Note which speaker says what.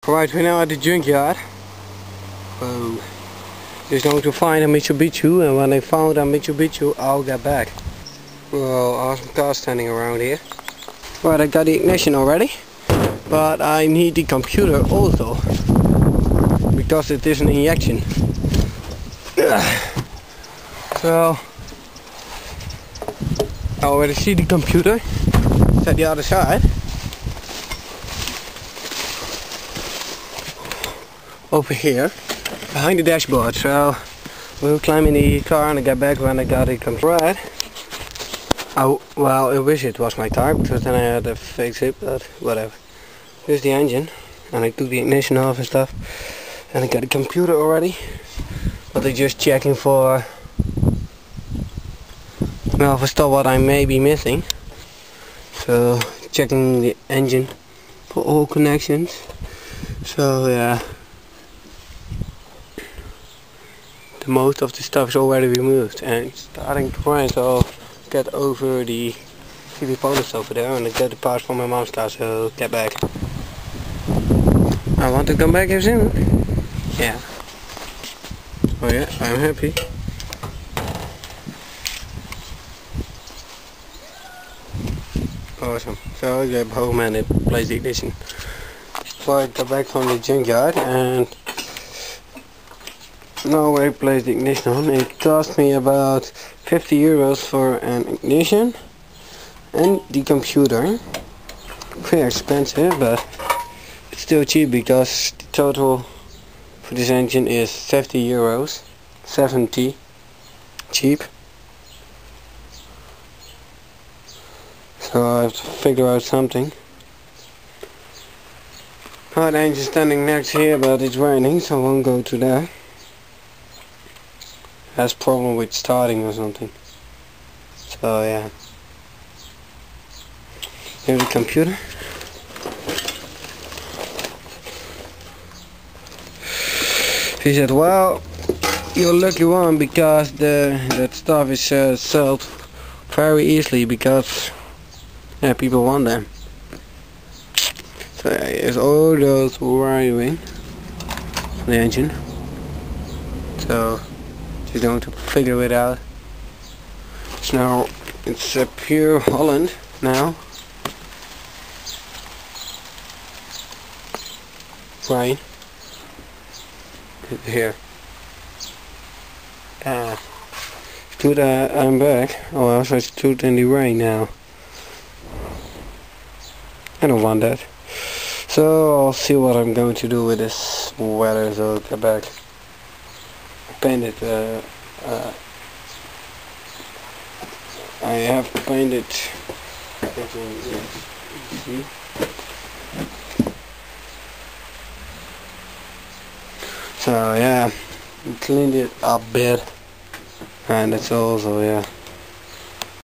Speaker 1: Right, we're now at the junkyard. Whoa. Just going to find a Mitsubishi, and when I found a Mitsubishi, I'll get back. Well, awesome cars standing around here. Right, I got the ignition already, but I need the computer also, because it is an injection. So, I already see the computer. It's at the other side. Over here, behind the dashboard, so we'll climb in the car and get back when I got it right. Oh, well, I wish it was my car, because then I had to fix it, but whatever. Here's the engine, and I took the ignition off and stuff, and I got the computer already, but they're just checking for, well, for stuff what I may be missing. So, checking the engine for all connections, so yeah. The most of the stuff is already removed and it's starting to rain, so I'll get over the TV polish over there and get the parts from my mom's car, so get back. I want to come back here soon. Yeah. Oh yeah, I'm happy. Awesome. So I get home and it plays the ignition. So I got back from the junkyard and now I placed the ignition on. It cost me about 50 euros for an ignition and the computer. Very expensive, but it's still cheap because the total for this engine is 50 euros. 70 cheap. So I have to figure out something. Oh, the engine's standing next here, but it's raining, so I won't go to there. Has problem with starting or something. So yeah. Here's the computer. He said, well, you're a lucky one because that stuff is sold very easily because yeah, people want them. So yeah, here's all those wiring for the engine. So you're going to figure it out. It's pure Holland now. Rain. Here. Stood, I'm back. Oh, I also stood in the rain now. I don't want that. So I'll see what I'm going to do with this weather, so I'll get back. Painted I have painted see? So yeah, cleaned it a bit and it's also yeah